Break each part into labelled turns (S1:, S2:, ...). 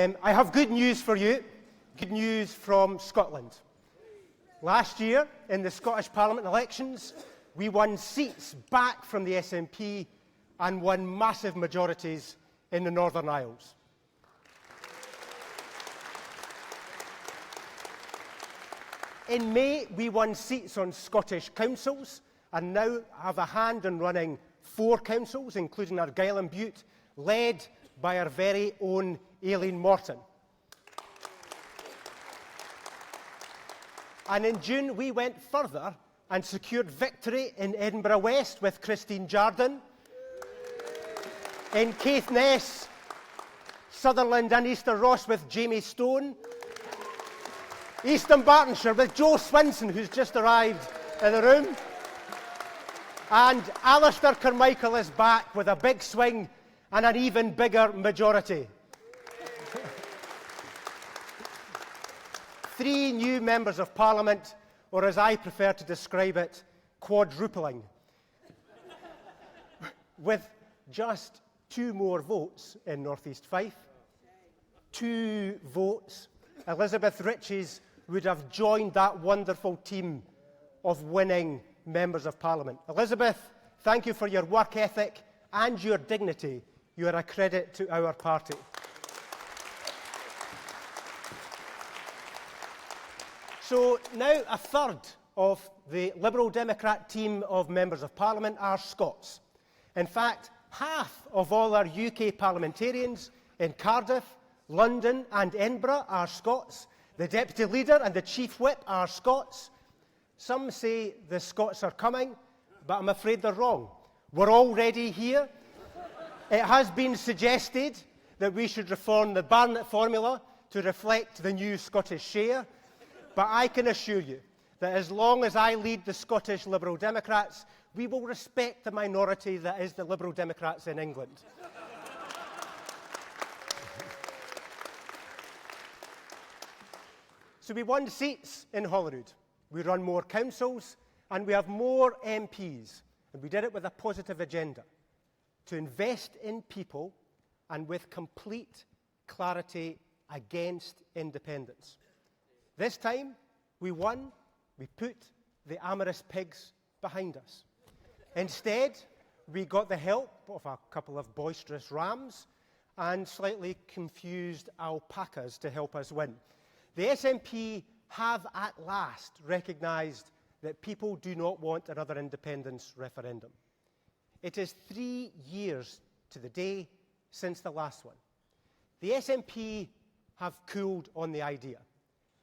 S1: I have good news for you, good news from Scotland. Last year, in the Scottish Parliament elections, we won seats back from the SNP and won massive majorities in the Northern Isles. In May, we won seats on Scottish councils and now have a hand in running 4 councils, including Argyll and Bute, led by our very own Aileen Morton. And in June, we went further and secured victory in Edinburgh West with Christine Jardine, in Caithness, Sutherland and Easter Ross with Jamie Stone, East Bartonshire with Joe Swinson, who's just arrived in the room, and Alistair Carmichael is back with a big swing and an even bigger majority. 3 new members of Parliament, or as I prefer to describe it, quadrupling, with just 2 more votes in North East Fife. 2 votes. Elizabeth Riches would have joined that wonderful team of winning members of Parliament. Elizabeth, thank you for your work ethic and your dignity. You are a credit to our party. So now a third of the Liberal Democrat team of members of Parliament are Scots. In fact, half of all our UK parliamentarians in Cardiff, London and Edinburgh are Scots. The Deputy Leader and the Chief Whip are Scots. Some say the Scots are coming, but I'm afraid they're wrong. We're already here. It has been suggested that we should reform the Barnett formula to reflect the new Scottish share, but I can assure you that as long as I lead the Scottish Liberal Democrats, we will respect the minority that is the Liberal Democrats in England. So we won seats in Holyrood, we run more councils, and we have more MPs. And we did it with a positive agenda, to invest in people and with complete clarity against independence. This time, we won, we put the amorous pigs behind us. Instead, we got the help of a couple of boisterous rams and slightly confused alpacas to help us win. The SNP have at last recognised that people do not want another independence referendum. It is 3 years to the day since the last one. The SNP have cooled on the idea,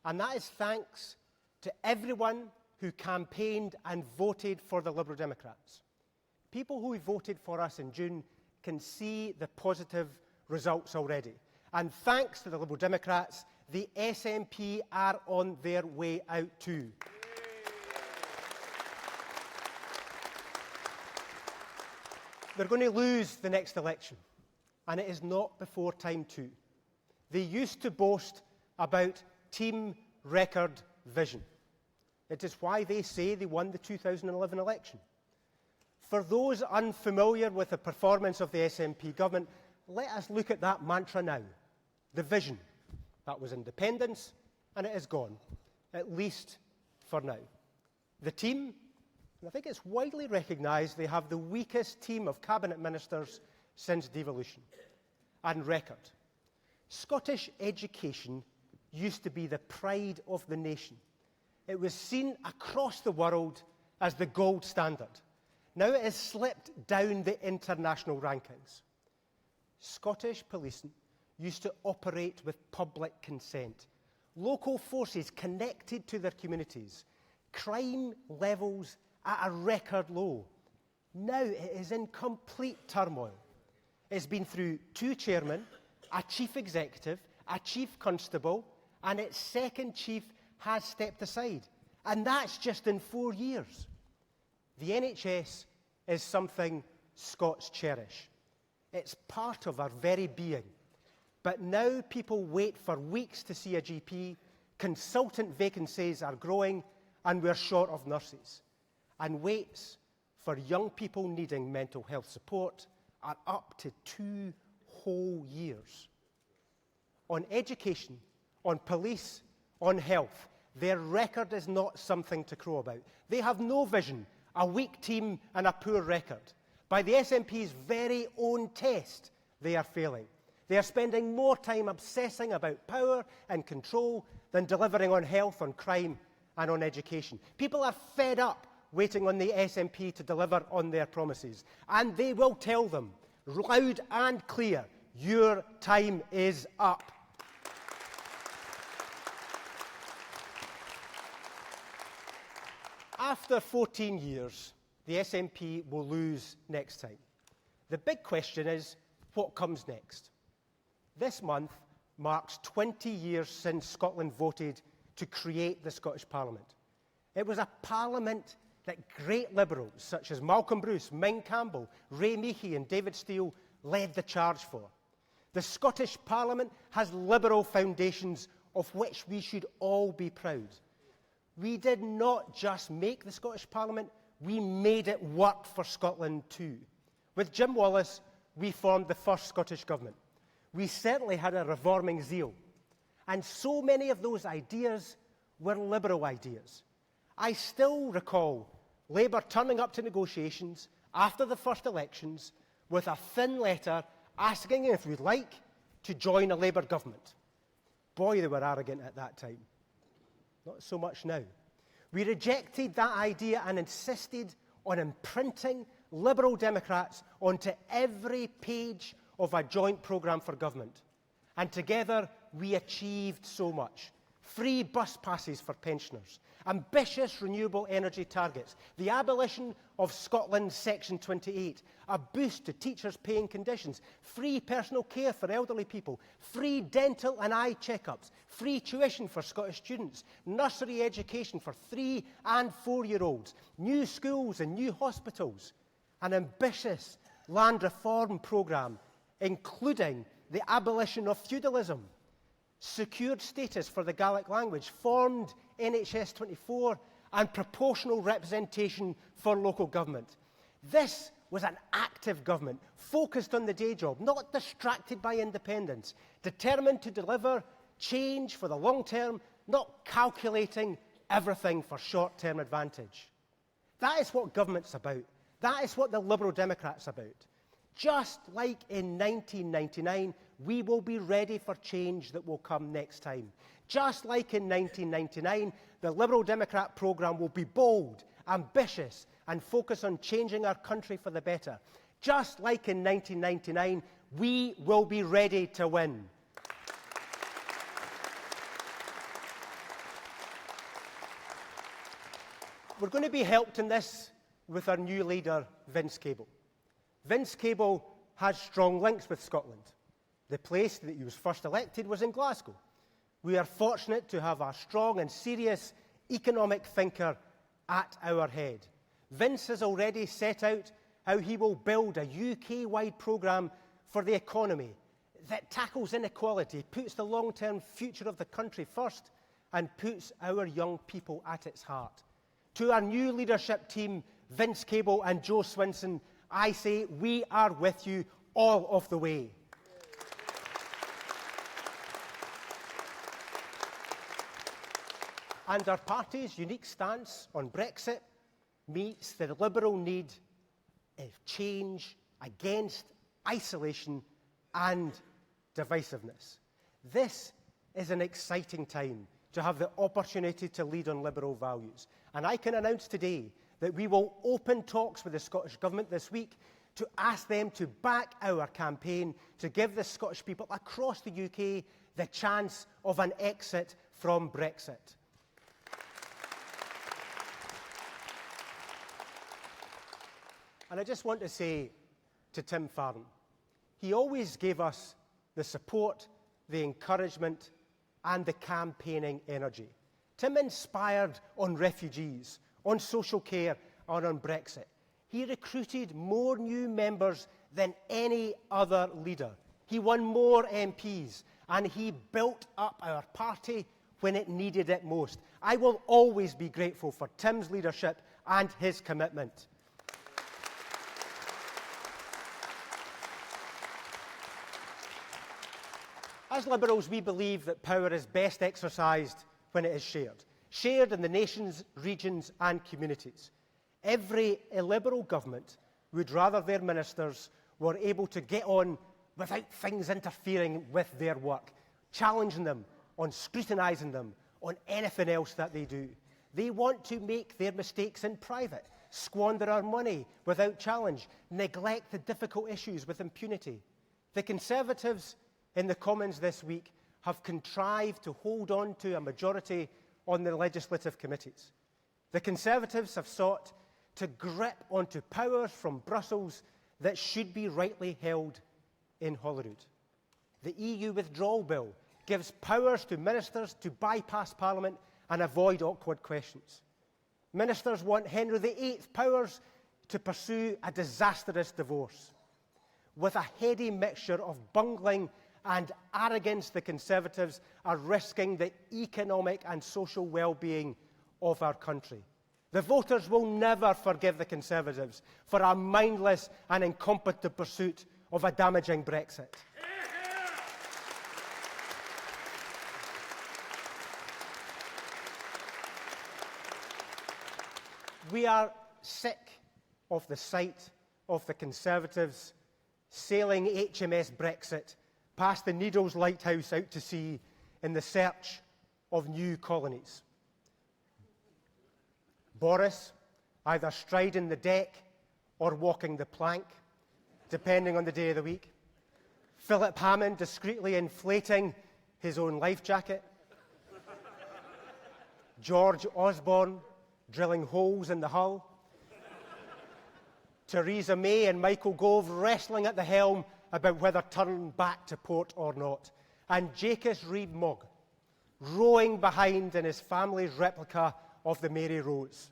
S1: and that is thanks to everyone who campaigned and voted for the Liberal Democrats. People who voted for us in June can see the positive results already. And thanks to the Liberal Democrats, the SNP are on their way out too. They're going to lose the next election, and it is not before time too. They used to boast about team record vision. It is why they say they won the 2011 election. For those unfamiliar with the performance of the SNP government, let us look at that mantra now. The vision. That was independence, and it is gone, at least for now. The team, and I think it's widely recognised, they have the weakest team of cabinet ministers since devolution. And record. Scottish education used to be the pride of the nation. It was seen across the world as the gold standard. Now it has slipped down the international rankings. Scottish policing used to operate with public consent. Local forces connected to their communities. Crime levels at a record low. Now it is in complete turmoil. It's been through 2 chairmen, a chief executive, a chief constable, and its second chief has stepped aside. And that's just in 4 years. The NHS is something Scots cherish. It's part of our very being. But now people wait for weeks to see a GP, consultant vacancies are growing, and we're short of nurses. And waits for young people needing mental health support are up to 2 whole years. on education, on police, on health. Their record is not something to crow about. They have no vision, a weak team and a poor record. By the SNP's very own test, they are failing. They are spending more time obsessing about power and control than delivering on health, on crime and on education. People are fed up waiting on the SNP to deliver on their promises. And they will tell them, loud and clear, your time is up. After 14 years, the SNP will lose next time. The big question is, what comes next? This month marks 20 years since Scotland voted to create the Scottish Parliament. It was a parliament that great Liberals such as Malcolm Bruce, Ming Campbell, Ray Meahy and David Steele led the charge for. The Scottish Parliament has Liberal foundations of which we should all be proud. We did not just make the Scottish Parliament, we made it work for Scotland too. With Jim Wallace, we formed the first Scottish Government. We certainly had a reforming zeal. And so many of those ideas were Liberal ideas. I still recall Labour turning up to negotiations after the first elections with a thin letter asking if we'd like to join a Labour government. Boy, they were arrogant at that time. Not so much now. We rejected that idea and insisted on imprinting Liberal Democrats onto every page of a joint programme for government. And together, we achieved so much. Free bus passes for pensioners, ambitious renewable energy targets, the abolition of Scotland's Section 28, a boost to teachers' pay and conditions, free personal care for elderly people, free dental and eye checkups, free tuition for Scottish students, nursery education for 3- and 4-year-olds, new schools and new hospitals, an ambitious land reform programme, including the abolition of feudalism, secured status for the Gaelic language, formed NHS 24, and proportional representation for local government. This was an active government, focused on the day job, not distracted by independence, determined to deliver change for the long term, not calculating everything for short-term advantage. That is what government's about. That is what the Liberal Democrats are about. Just like in 1999, we will be ready for change that will come next time. Just like in 1999, the Liberal Democrat programme will be bold, ambitious, and focus on changing our country for the better. Just like in 1999, we will be ready to win. We're going to be helped in this with our new leader, Vince Cable. Vince Cable has strong links with Scotland. The place that he was first elected was in Glasgow. We are fortunate to have a strong and serious economic thinker at our head. Vince has already set out how he will build a UK-wide programme for the economy that tackles inequality, puts the long-term future of the country first, and puts our young people at its heart. To our new leadership team, Vince Cable and Joe Swinson, I say we are with you all of the way. And our party's unique stance on Brexit meets the Liberal need of change against isolation and divisiveness. This is an exciting time to have the opportunity to lead on Liberal values. And I can announce today that we will open talks with the Scottish Government this week to ask them to back our campaign to give the Scottish people across the UK the chance of an exit from Brexit. And I just want to say to Tim Farron, he always gave us the support, the encouragement, and the campaigning energy. Tim inspired on refugees, on social care, and on Brexit. He recruited more new members than any other leader. He won more MPs, and he built up our party when it needed it most. I will always be grateful for Tim's leadership and his commitment. As Liberals, we believe that power is best exercised when it is shared in the nation's regions and communities. Every Liberal government would rather their ministers were able to get on without things interfering with their work, challenging them, on scrutinising them, on anything else that they do. They want to make their mistakes in private, squander our money without challenge, neglect the difficult issues with impunity. The Conservatives in the Commons this week have contrived to hold on to a majority on the legislative committees. The Conservatives have sought to grip onto powers from Brussels that should be rightly held in Holyrood. The EU withdrawal bill gives powers to ministers to bypass Parliament and avoid awkward questions. Ministers want Henry VIII powers to pursue a disastrous divorce. With a heady mixture of bungling and arrogance, the Conservatives are risking the economic and social well-being of our country. The voters will never forgive the Conservatives for a mindless and incompetent pursuit of a damaging Brexit. We are sick of the sight of the Conservatives sailing HMS Brexit past the Needles Lighthouse out to sea in the search of new colonies. Boris either striding the deck or walking the plank, depending on the day of the week. Philip Hammond discreetly inflating his own life jacket. George Osborne drilling holes in the hull. Theresa May and Michael Gove wrestling at the helm about whether to turn back to port or not. And Jacques Rees-Mogg rowing behind in his family's replica of the Mary Rose.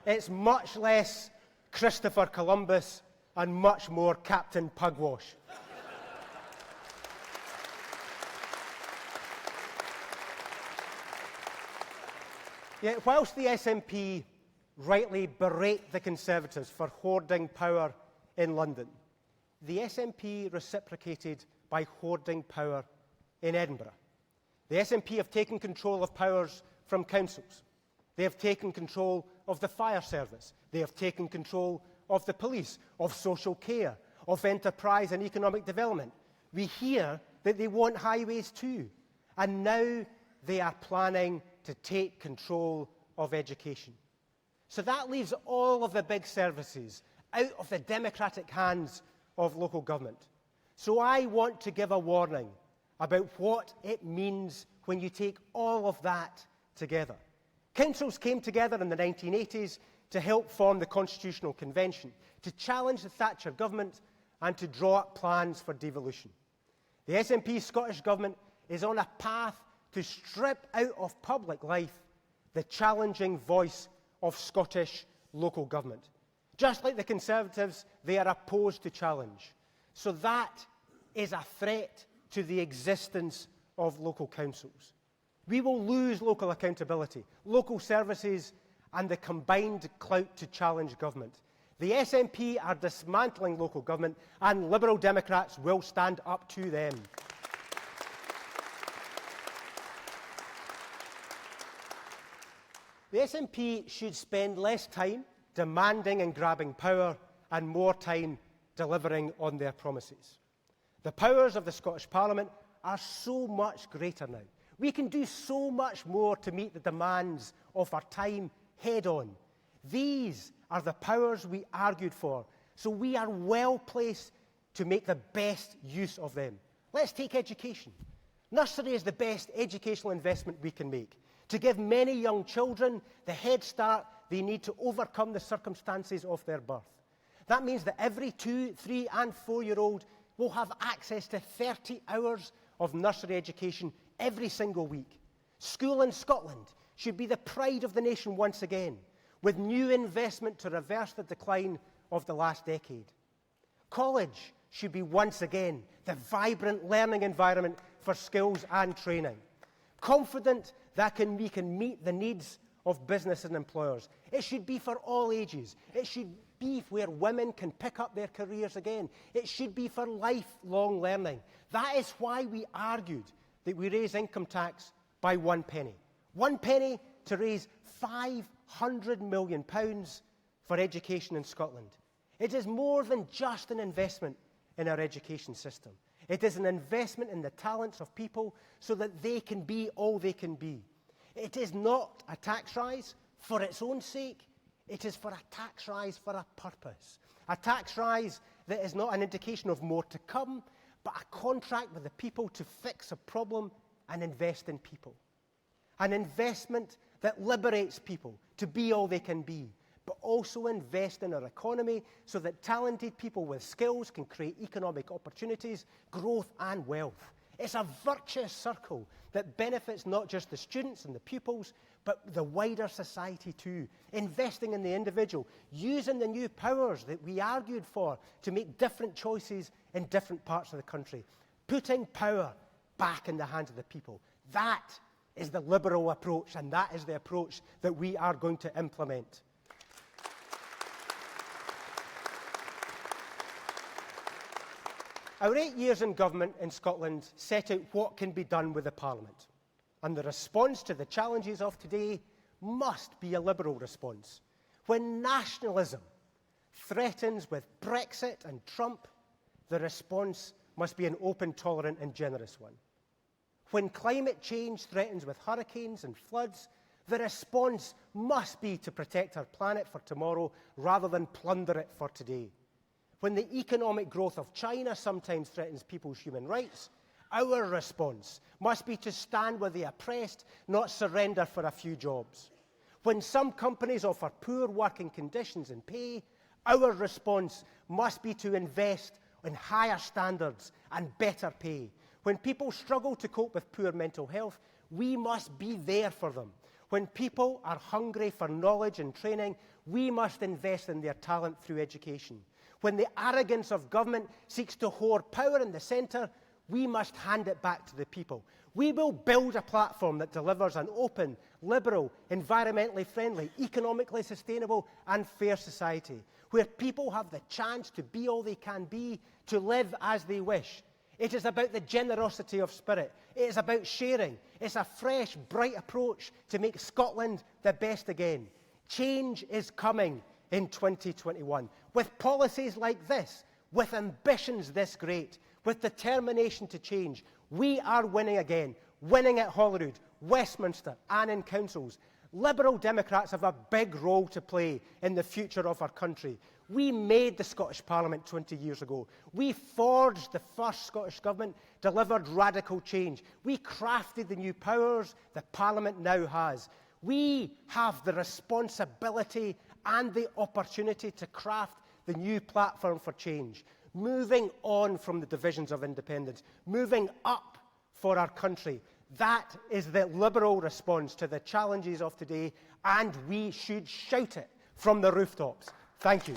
S1: It's much less Christopher Columbus and much more Captain Pugwash. Yet whilst the SNP rightly berate the Conservatives for hoarding power in London, the SNP reciprocated by hoarding power in Edinburgh. The SNP have taken control of powers from councils. They have taken control of the fire service. They have taken control of the police, of social care, of enterprise and economic development. We hear that they want highways too. And now they are planning to take control of education. So that leaves all of the big services out of the democratic hands of local government. So I want to give a warning about what it means when you take all of that together. Councils came together in the 1980s to help form the Constitutional Convention, to challenge the Thatcher government and to draw up plans for devolution. The SNP Scottish Government is on a path to strip out of public life the challenging voice of Scottish local government. Just like the Conservatives, they are opposed to challenge. So that is a threat to the existence of local councils. We will lose local accountability, local services, and the combined clout to challenge government. The SNP are dismantling local government, and Liberal Democrats will stand up to them. The SNP should spend less time demanding and grabbing power and more time delivering on their promises. The powers of the Scottish Parliament are so much greater now. We can do so much more to meet the demands of our time head-on. These are the powers we argued for, so we are well placed to make the best use of them. Let's take education. Nursery is the best educational investment we can make, to give many young children the head start they need to overcome the circumstances of their birth. That means that every 2-, 3- and 4-year-old will have access to 30 hours of nursery education every single week. School in Scotland should be the pride of the nation once again, with new investment to reverse the decline of the last decade. College should be once again the vibrant learning environment for skills and training. Confident that we can meet the needs of business and employers. It should be for all ages. It should be where women can pick up their careers again. It should be for lifelong learning. That is why we argued that we raise income tax by 1 penny. 1 penny to raise £500 million for education in Scotland. It is more than just an investment in our education system. It is an investment in the talents of people so that they can be all they can be. It is not a tax rise for its own sake. It is for a tax rise for a purpose. A tax rise that is not an indication of more to come, but a contract with the people to fix a problem and invest in people. An investment that liberates people to be all they can be, but also invest in our economy so that talented people with skills can create economic opportunities, growth and wealth. It's a virtuous circle that benefits not just the students and the pupils, but the wider society too. Investing in the individual, using the new powers that we argued for to make different choices in different parts of the country. Putting power back in the hands of the people. That is the liberal approach, and that is the approach that we are going to implement. Our 8 years in government in Scotland set out what can be done with the Parliament. And the response to the challenges of today must be a liberal response. When nationalism threatens with Brexit and Trump, the response must be an open, tolerant and generous one. When climate change threatens with hurricanes and floods, the response must be to protect our planet for tomorrow rather than plunder it for today. When the economic growth of China sometimes threatens people's human rights, our response must be to stand with the oppressed, not surrender for a few jobs. When some companies offer poor working conditions and pay, our response must be to invest in higher standards and better pay. When people struggle to cope with poor mental health, we must be there for them. When people are hungry for knowledge and training, we must invest in their talent through education. When the arrogance of government seeks to hoard power in the centre, we must hand it back to the people. We will build a platform that delivers an open, liberal, environmentally friendly, economically sustainable and fair society, where people have the chance to be all they can be, to live as they wish. It is about the generosity of spirit. It is about sharing. It's a fresh, bright approach to make Scotland the best again. Change is coming in 2021. With policies like this, with ambitions this great, with determination to change, we are winning again. Winning at Holyrood, Westminster and in councils. Liberal Democrats have a big role to play in the future of our country. We made the Scottish Parliament 20 years ago. We forged the first Scottish Government, delivered radical change. We crafted the new powers that Parliament now has. We have the responsibility and the opportunity to craft the new platform for change, moving on from the divisions of independence, moving up for our country. That is the liberal response to the challenges of today, and we should shout it from the rooftops. Thank you.